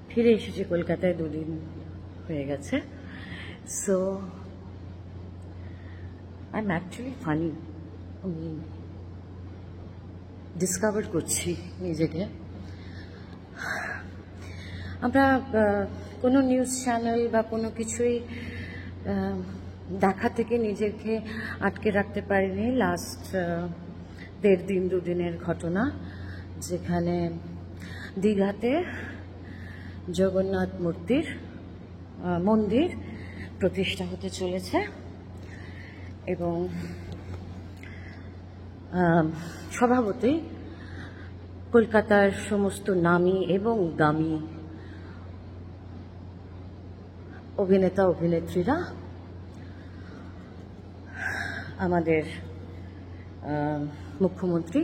ফিরে এসেছি কলকাতায়, 2 দিন হয়ে গেছে। So I am actually funny. আমি ডিসকভার করছি নিজেকে। আমরা কোনো নিউজ চ্যানেল বা কোনো কিছুই দেখা থেকে নিজেকে আটকে রাখতে পারিনি। লাস্ট 1.5 দিন 2 দিনের ঘটনা, যেখানে দীঘাতে জগন্নাথ মন্দির প্রতিষ্ঠা হতে চলেছে এবং স্বভাবতই কলকাতার সমস্ত নামী এবং দামি অভিনেতা অভিনেত্রীরা আমাদের মুখ্যমন্ত্রী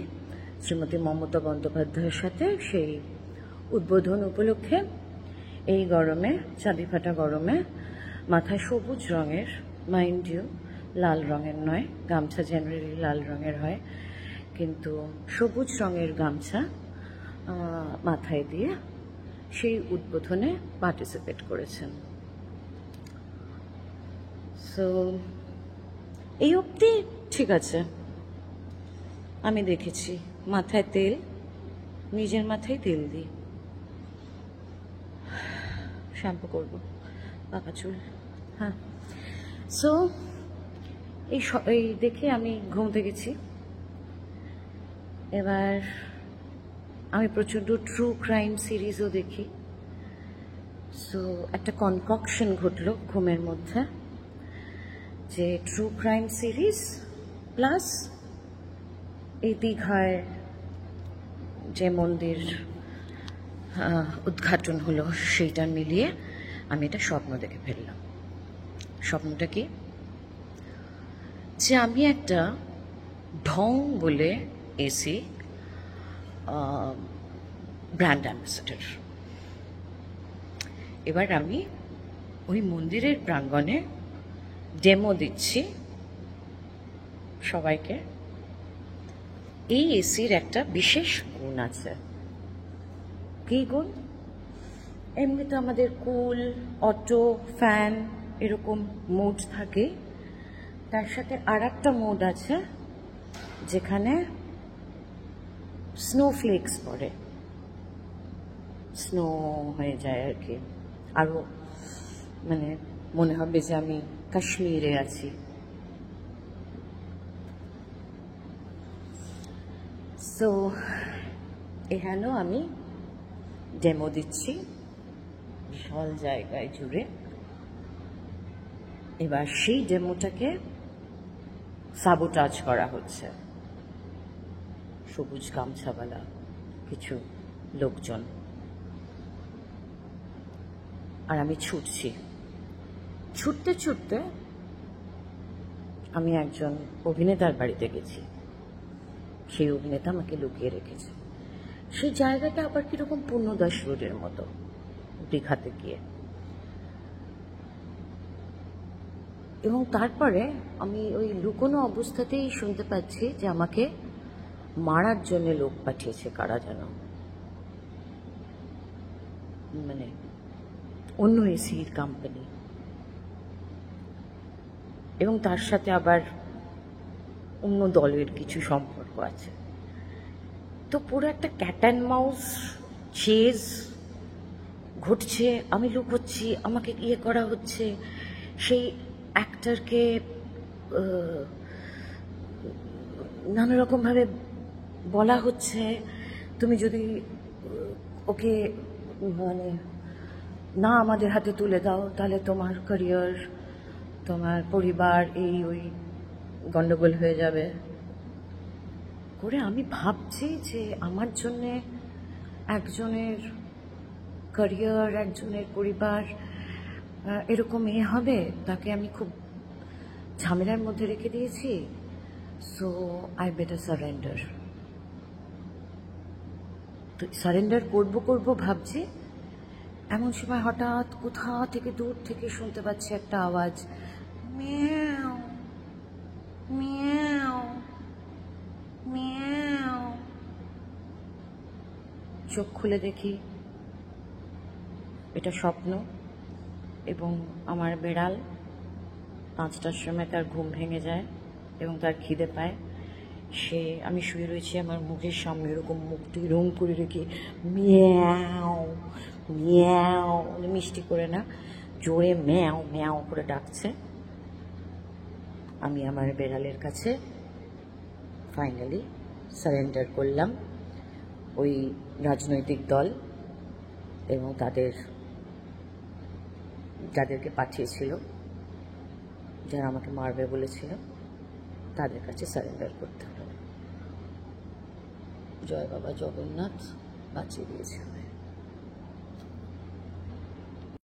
শ্রীমতী মমতা বন্দ্যোপাধ্যায়ের সাথে সেই উদ্বোধন উপলক্ষে এই গরমে, চাঁদি ফাটা গরমে, মাথায় সবুজ রঙের, মাইন্ড ইউ লাল রঙের নয়, গামছা জেনারেলি লাল রঙের হয়, কিন্তু সবুজ রঙের গামছা মাথায় দিয়ে সেই উদ্বোধনে পার্টিসিপেট করেছেন। সো এই অবধি ঠিক আছে, আমি দেখেছি। মাথায় তেল, নিজের মাথায় তেল দিই, শ্যাম্পু করবো পাকা চুল। হ্যাঁ, সো এই দেখে আমি ঘুমতে গেছি। এবার আমি প্রচণ্ড ট্রু ক্রাইম সিরিজও দেখি। সো একটা কনককশন ঘটলো ঘুমের মধ্যে, যে ট্রু ক্রাইম সিরিজ প্লাস এই দীঘায় যে মন্দির উদ্ঘাটন হলো সেইটা মিলিয়ে আমি এটা স্বপ্ন দেখে ফেললাম। স্বপ্নটা কি? যে আমি একটা ঢং বলে এসি ব্র্যান্ড অ্যাম্বাসেডর। এবার আমি ওই মন্দিরের প্রাঙ্গণে ডেমো দিচ্ছি সবাইকে। এই এসির একটা বিশেষ গুণ আছে। কি গুণ? এমনিতে আমাদের কুল, অটো, ফ্যান এরকম মোড থাকে, তার সাথে আর একটা মোড আছে যেখানে স্নোফ্লেক্স পড়ে, স্নো হয়ে যায় আর কি, আরও মানে মনে হবে যে আমি কাশ্মীরে আছি। সো এখানেও আমি ডেমো দিচ্ছি বিশাল জায়গায় জুড়ে। এবার সেই ডেমোটাকে সাবোটাজ করা হচ্ছে সবুজ গামছাওয়ালা কিছু লোকজন, আর আমি ছুটছি। ছুটতে ছুটতে আমি একজন অভিনেতার বাড়িতে গেছি। সেই অভিনেতা আমাকে লুকিয়ে রেখেছে। সেই জায়গাটা আবার কিরকম পূর্ণদাস রোডের মতো দীঘাতে গিয়ে। এবং তারপরে আমি ওই লুকোনো অবস্থাতেই শুনতে পাচ্ছি যে আমাকে মারার জন্য লোক পাঠিয়েছে কারা যেন, মানে অন্য এসির কোম্পানি, এবং তার সাথে আবার অন্য দলের কিছু সম্পর্ক আছে। তো পুরো একটা ক্যাট অ্যান্ড মাউস চেজ ঘটছে। আমি লুকোচ্ছি, আমাকে ইয়ে করা হচ্ছে। সেই অ্যাক্টরকে নানা রকমভাবে বলা হচ্ছে, তুমি যদি ওকে মানে না আমাদের হাতে তুলে দাও তাহলে তোমার ক্যারিয়ার, তোমার পরিবার, এই ওই গন্ডগোল হয়ে যাবে করে। আমি ভাবছি যে আমার জন্যে একজনের ক্যারিয়ার, একজনের পরিবার এরকম হবে, তাকে আমি খুব ঝামেলার মধ্যে রেখে দিয়েছি। So I better surrender. তো সারেন্ডার করবো ভাবছি, এমন সময় হঠাৎ কোথা থেকে দূর থেকে শুনতে পাচ্ছি একটা আওয়াজ, মিয়াও মিয়াও মিয়াও। চোখ খুলে দেখি এটা স্বপ্ন। এবং আমার বেড়াল 5টার সময় তার ঘুম ভেঙে যায় এবং তার খিদে পায়। আমি শুয়ে রয়েছি, আমার মুখের সামনে এরকম মুখটি রং করে রেখে মিয়াও মিয়াও, মিষ্টি করে না, জোরে ম্যাও ম্যাও করে ডাকছে। আমি আমার বেড়ালের কাছে ফাইনালি সারেন্ডার করলাম ওই রাজনৈতিক দল এবং যাদেরকে পাঠিয়েছিল, যারা আমাকে মারবে বলেছিল, তাদের কাছে সারেন্ডার করতে হবে। জয় বাবা জগন্নাথ বাঁচিয়ে দিয়েছে।